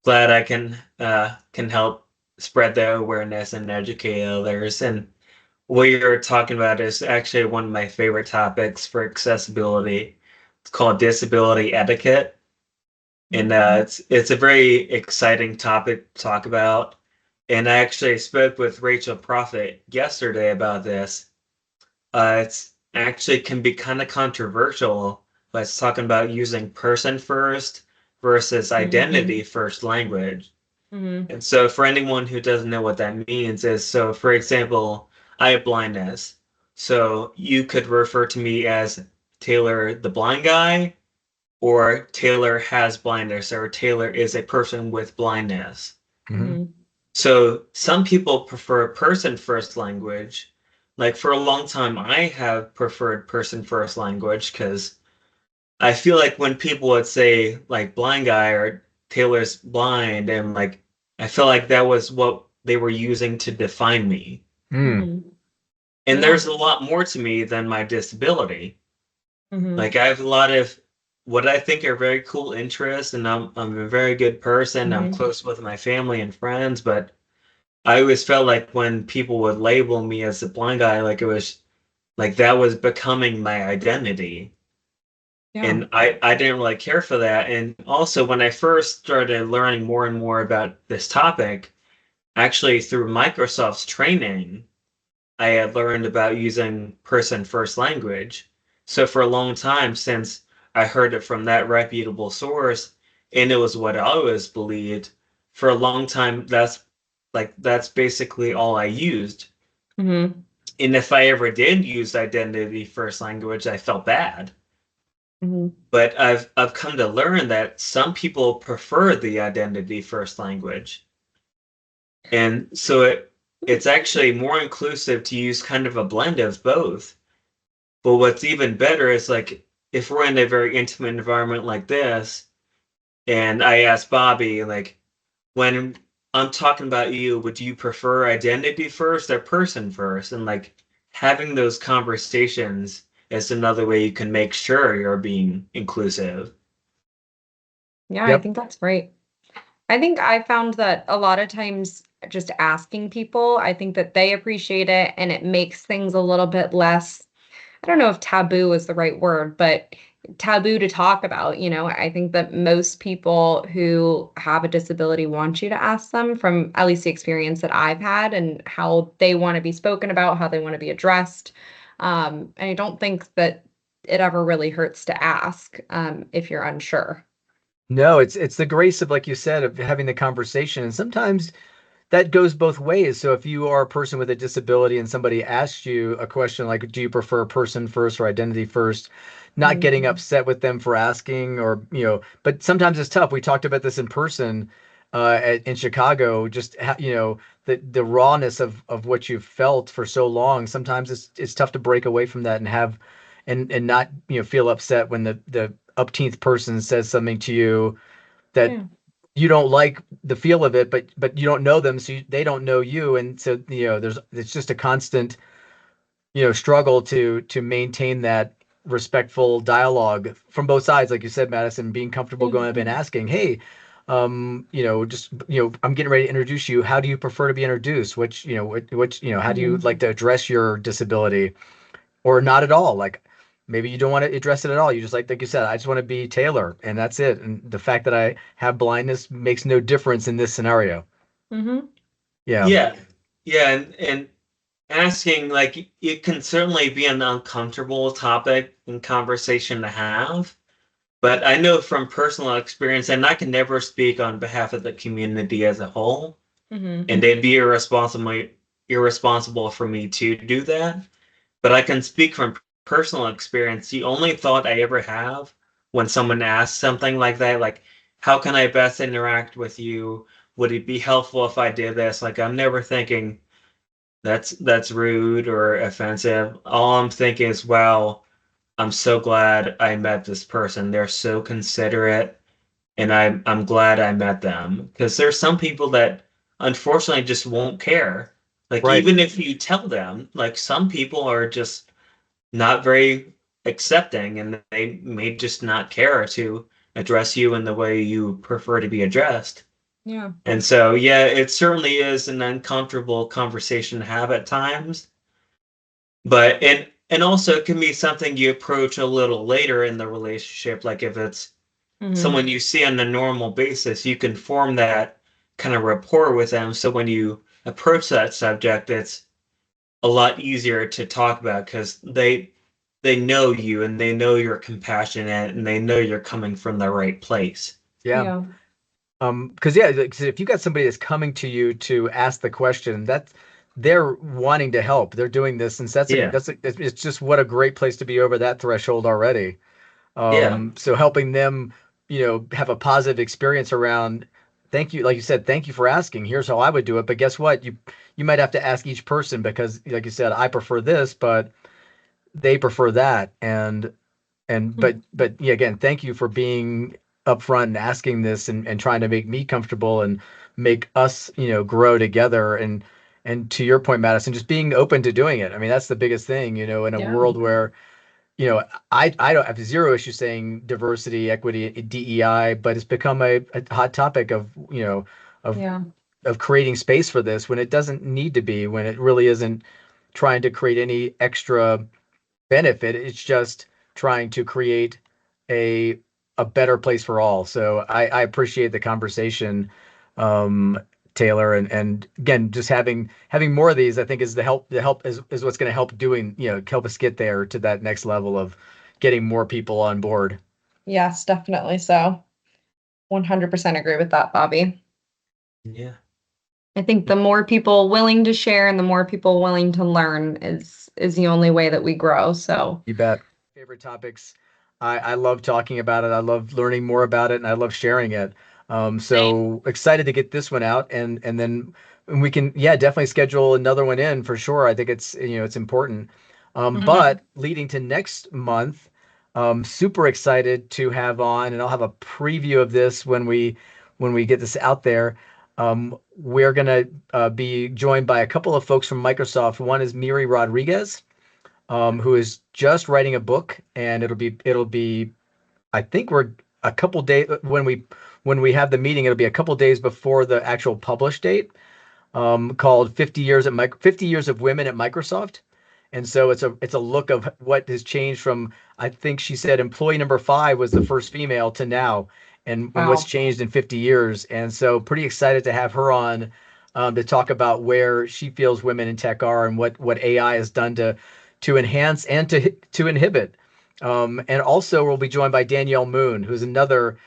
glad I can help spread the awareness and educate others. And what you're talking about is actually one of my favorite topics for accessibility. It's called disability etiquette, and it's a very exciting topic to talk about. And I actually spoke with Rachel Prophet yesterday about this. It's actually can be kind of controversial, but it's talking about using person first versus identity first language. Mm-hmm. And so, for anyone who doesn't know what that means, is so, for example, I have blindness. So, you could refer to me as Taylor the blind guy, or Taylor has blindness, or Taylor is a person with blindness. Mhm. Mm-hmm. So, some people prefer person first language. Like, for a long time, I have preferred person first language because I feel like when people would say like blind guy or Taylor's blind, and like I feel like that was what they were using to define me. Mm. Mm-hmm. And Yeah. there's a lot more to me than my disability. Mm-hmm. Like I have a lot of what I think are very cool interests, and I'm a very good person. I'm Mm-hmm. close with my family and friends, but I always felt like when people would label me as a blind guy, like it was like that was becoming my identity. Yeah. And I didn't really care for that. And also, when I first started learning more and more about this topic, actually through Microsoft's training, I had learned about using person first language. So for a long time, since I heard it from that reputable source, and it was what I always believed, for a long time, that's basically all I used. Mm-hmm. And if I ever did use identity first language, I felt bad. Mm-hmm. But I've come to learn that some people prefer the identity first language. And so it's actually more inclusive to use kind of a blend of both. But what's even better is like if we're in a very intimate environment like this, and I ask Bobby, like, when I'm talking about you, would you prefer identity first or person first? And like having those conversations is another way you can make sure you're being inclusive. Yeah, I Yep. think that's great. I think I found that a lot of times just asking people, I think that they appreciate it and it makes things a little bit less, I don't know if taboo is the right word, but taboo to talk about. I think that most people who have a disability want you to ask them, from at least the experience that I've had, and how they want to be spoken about, how they want to be addressed. And I don't think that it ever really hurts to ask if you're unsure. No, it's the grace of, like you said, of having the conversation. And sometimes that goes both ways. So if you are a person with a disability and somebody asks you a question like, do you prefer person first or identity first? Not getting upset with them for asking, or, but sometimes it's tough. We talked about this in person in Chicago, just, the rawness of what you've felt for so long. Sometimes it's tough to break away from that and and not, feel upset when the upteenth person says something to you that Yeah. you don't like the feel of it, but you don't know them, so they don't know you, and so it's just a constant struggle to maintain that respectful dialogue from both sides, like you said, Madison, being comfortable going up and asking, hey, I'm getting ready to introduce you. How do you prefer to be introduced? How do you like to address your disability, or not at all? Like, maybe you don't want to address it at all. You just like you said, I just want to be Taylor, and that's it. And the fact that I have blindness makes no difference in this scenario. Mm-hmm. Yeah. Yeah. Yeah. And asking, like, it can certainly be an uncomfortable topic and conversation to have. But I know from personal experience, and I can never speak on behalf of the community as a whole, Mm-hmm. and it'd be irresponsible for me to do that. But I can speak from personal experience. The only thought I ever have when someone asks something like that, like, how can I best interact with you? Would it be helpful if I did this? Like, I'm never thinking that's rude or offensive. All I'm thinking is, wow, I'm so glad I met this person. They're so considerate, and I'm glad I met them. Because there's some people that unfortunately just won't care. Like, Right. even if you tell them, like, some people are just not very accepting, and they may just not care to address you in the way you prefer to be addressed. Yeah. And so, yeah, it certainly is an uncomfortable conversation to have at times. But and also it can be something you approach a little later in the relationship. Like, if it's Mm-hmm. someone you see on a normal basis, you can form that kind of rapport with them. So when you approach that subject, it's a lot easier to talk about, because they know you, and they know you're compassionate, and they know you're coming from the right place. Yeah. Yeah. Because like, 'cause if you got somebody that's coming to you to ask the question, that they're wanting to help. They're doing this, and so Yeah. it's just what a great place to be over that threshold already. Yeah. So helping them, have a positive experience around, thank you, like you said, thank you for asking. Here's how I would do it. But guess what? You might have to ask each person, because, like you said, I prefer this, but they prefer that. But yeah, again, thank you for being upfront and asking this, and trying to make me comfortable and make us, grow together. And to your point, Madison, just being open to doing it. I mean, that's the biggest thing, in a Yeah. world where, I don't have zero issue saying diversity, equity, DEI, but it's become a hot topic of, of Yeah. of creating space for this when it doesn't need to be, when it really isn't trying to create any extra benefit. It's just trying to create a a better place for all. So I appreciate the conversation, um, Taylor, and again, just having more of these, I think, is the help is what's going to help doing, help us get there to that next level of getting more people on board. Yes, definitely so. 100% agree with that, Bobby. Yeah. I think the more people willing to share and the more people willing to learn is the only way that we grow. So, You bet. Favorite topics. I love talking about it. I love learning more about it, and I love sharing it. So excited to get this one out, and then we can, yeah, definitely schedule another one in for sure. I think it's important. But leading to next month, super excited to have on, and I'll have a preview of this when we get this out there. We're gonna be joined by a couple of folks from Microsoft. One is Miri Rodriguez, who is just writing a book, and it'll be I think we're a couple days when we have the meeting. It'll be a couple days before the actual publish date, called 50 years of women at Microsoft. And so it's a look of what has changed from, I think she said, employee number 5 was the first female to now, and what's wow. changed in 50 years. And so pretty excited to have her on, to talk about where she feels women in tech are, and what AI has done to enhance and to inhibit. And also we'll be joined by Danielle Moon, who's another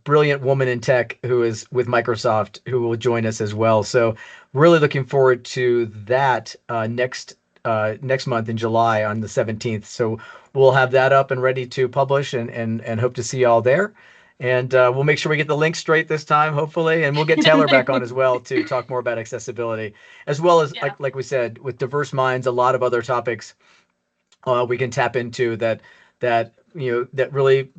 brilliant woman in tech who is with Microsoft who will join us as well. So really looking forward to that next month in July on the 17th. So we'll have that up and ready to publish and hope to see you all there. And we'll make sure we get the link straight this time, hopefully, and we'll get Taylor back on as well to talk more about accessibility, as well as like we said, with diverse minds, a lot of other topics we can tap into that that really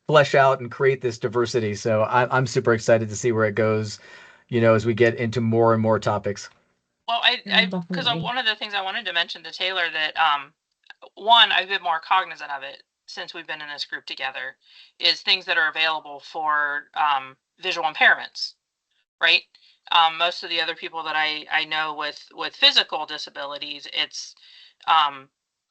flesh out and create this diversity. So I'm super excited to see where it goes, as we get into more and more topics. Well, because one of the things I wanted to mention to Taylor that one, I've been more cognizant of it since we've been in this group together, is things that are available for visual impairments, right? Most of the other people that I know with physical disabilities, it's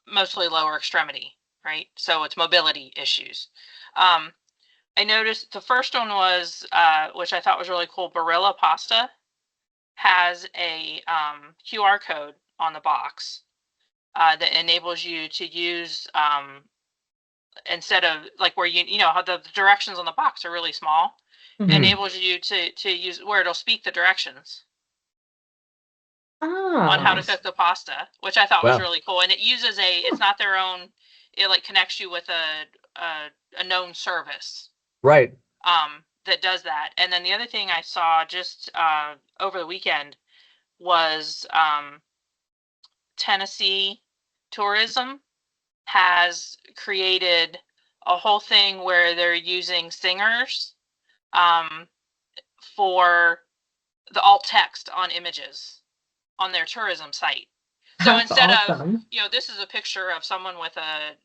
mostly lower extremity, right? So it's mobility issues. I noticed the first one was, which I thought was really cool, Barilla Pasta has a QR code on the box that enables you to use, instead of like where how the directions on the box are really small, enables you to use where it'll speak the directions on how to cook the pasta, which I thought was really cool. And it uses it's not their own, it like connects you with a known service. Right. That does that. And then the other thing I saw just over the weekend was Tennessee Tourism has created a whole thing where they're using singers for the alt text on images on their tourism site. So That's instead awesome. of, this is a picture of someone with a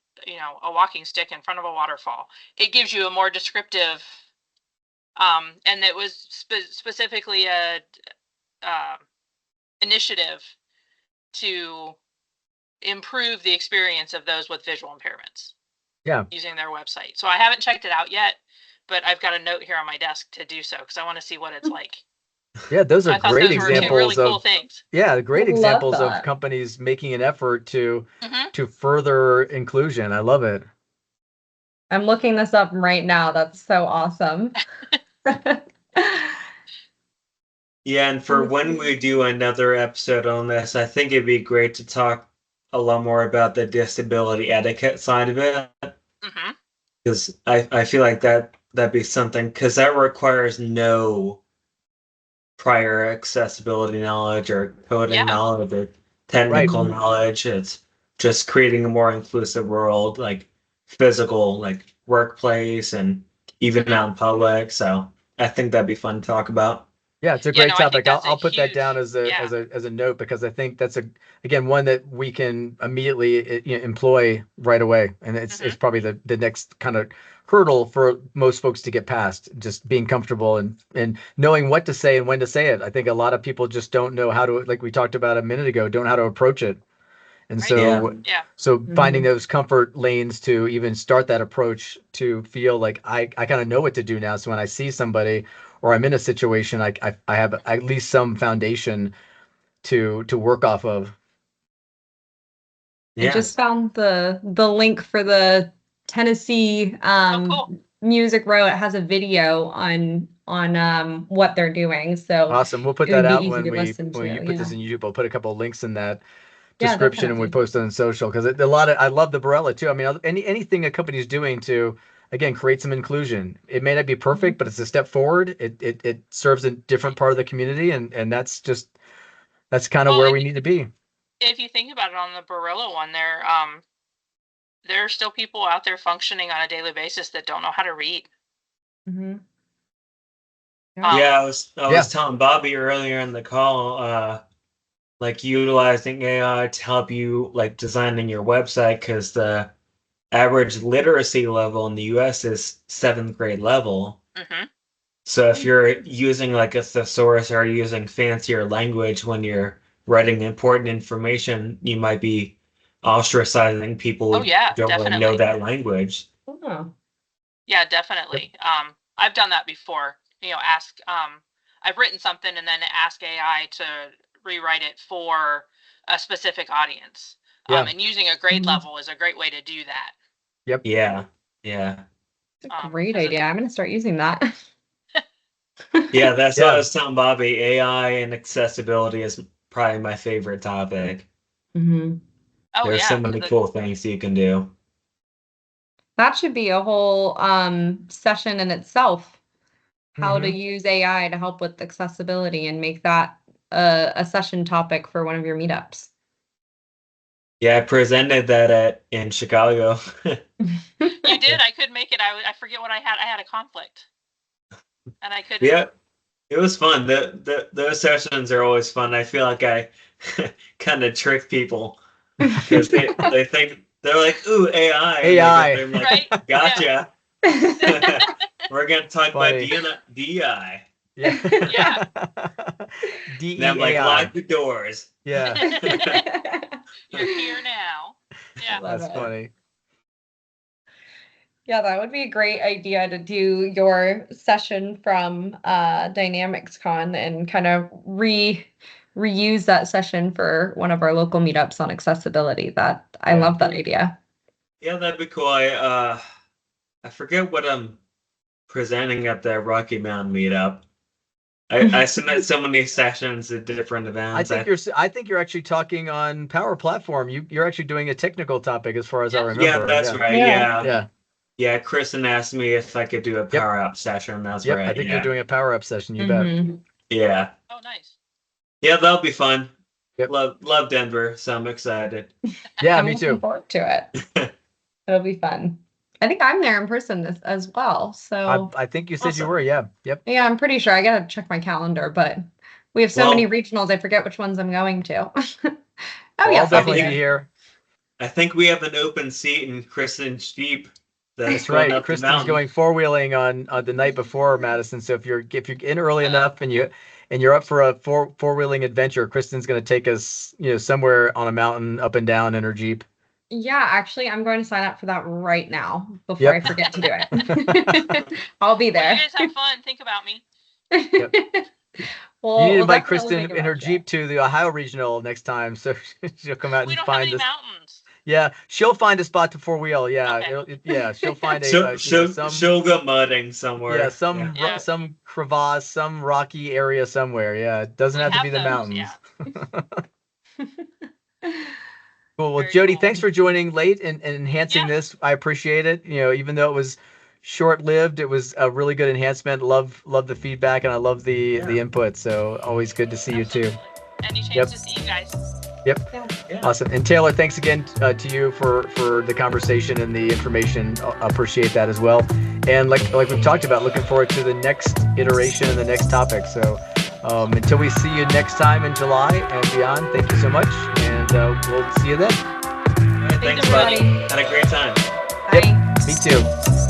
walking stick in front of a waterfall. It gives you a more descriptive, and it was specifically a initiative to improve the experience of those with visual impairments. Yeah. Using their website. So I haven't checked it out yet, but I've got a note here on my desk to do so because I want to see what it's like. Yeah, those are great examples two really cool things. Yeah, great examples of companies making an effort to further inclusion. I love it. I'm looking this up right now. That's so awesome. Yeah, and for when we do another episode on this, I think it'd be great to talk a lot more about the disability etiquette side of it. Because I feel like that'd be something, because that requires no prior accessibility knowledge or coding knowledge or technical knowledge. It's just creating a more inclusive world, like physical, like workplace and even out in public. So I think that'd be fun to talk about. Yeah, it's a great topic. I'll put that down as a note because I think that's again one that we can immediately employ right away, and it's probably the next kind of hurdle for most folks to get past, just being comfortable and knowing what to say and when to say it. I think a lot of people just don't know how to, like we talked about a minute ago, don't know how to approach it. And so finding those comfort lanes to even start that approach, to feel like I kind of know what to do now. So when I see somebody or I'm in a situation, I have at least some foundation to work off of. I just found the link for the Tennessee Music Row. It has a video on what they're doing. So awesome. We'll put that out when you put this in YouTube. I'll put a couple of links in that description and we post it on social, because I love the Barilla too. I mean, anything a company's doing to, again, create some inclusion. It may not be perfect, but it's a step forward. It serves a different part of the community, and that's kind of where we need to be. If you think about it, on the Barilla one, there are still people out there functioning on a daily basis that don't know how to read. I was telling Bobby earlier in the call, like utilizing AI to help you like designing your website, because the average literacy level in the US is 7th grade level. So if you're using like a thesaurus or using fancier language when you're writing important information, you might be ostracizing people who don't really know that language. Yeah, definitely. I've done that before. Ask. I've written something and then ask AI to rewrite it for a specific audience. And using a grade level is a great way to do that. Yep. Yeah. Great idea. I'm going to start using that. Yeah, that's what I was telling Bobby. AI and accessibility is probably my favorite topic. Mm-hmm. Oh, There's yeah, so many cool things you can do. That should be a whole session in itself. How to use AI to help with accessibility and make that a session topic for one of your meetups. Yeah, I presented that in Chicago. You did? I couldn't make it. I forget what I had. I had a conflict, and I couldn't. Yeah, it was fun. Those sessions are always fun. I feel like I kind of trick people because they think they're like, "Ooh, AI." AI. They're like, Right? "Gotcha." We're gonna talk Funny. about DI. Yeah. Yeah. And I'm like, DEAI. lock the doors. Yeah. You're here now. Yeah. That's funny. Yeah, that would be a great idea to do your session from DynamicsCon and kind of reuse that session for one of our local meetups on accessibility. I love that idea. Yeah, that'd be cool. I forget what I'm presenting at the Rocky Mountain meetup. I submit so many sessions at different events. I think you're actually talking on Power Platform. You're actually doing a technical topic as far as I remember. Yeah, that's right. Yeah. Yeah, Kristen asked me if I could do a power up session. That's right. I think you're doing a power up session. You bet. Yeah. Oh, nice. Yeah, that'll be fun. Yep. Love Denver, so I'm excited. Yeah, I'm me looking too. forward to it. It'll be fun. I think I'm there in person as well. So I think you said Awesome. you were. Yeah. Yep. yeah, I'm pretty sure. I gotta check my calendar, but we have so many regionals. I forget which ones I'm going to. I'll definitely be here. I think we have an open seat in Kristen's Jeep. That's right. Kristen's going four-wheeling on the night before Madison. So if you're in early enough and you're up for a four-wheeling adventure, Kristen's going to take us, somewhere on a mountain up and down in her Jeep. Yeah, actually, I'm going to sign up for that right now before I forget to do it. I'll be there. Well, you guys have fun. Think about me. Yep. Well, you need to invite definitely Kristen think in her about Jeep to the Ohio Regional next time, so she'll come out We and don't have find any us. mountains. Yeah, she'll find a spot to four-wheel. Yeah, Okay. she'll find she'll go mudding somewhere. Yeah, some crevasse, some rocky area somewhere. Yeah, it doesn't have to be the mountains. Cool. Well, Very Jody, cool. thanks for joining late and enhancing this. I appreciate it. Even though it was short-lived, it was a really good enhancement. Love the feedback, and I love the input. So always good to see you too. Any chance to see you guys. Yep. Yeah. Awesome. And Taylor, thanks again to you for the conversation and the information. Appreciate that as well. And like we've talked about, looking forward to the next iteration and the next topic. So until we see you next time in July and beyond, thank you so much. And we'll see you then. All right, thanks, buddy. Had a great time. Bye. Yep. Me too.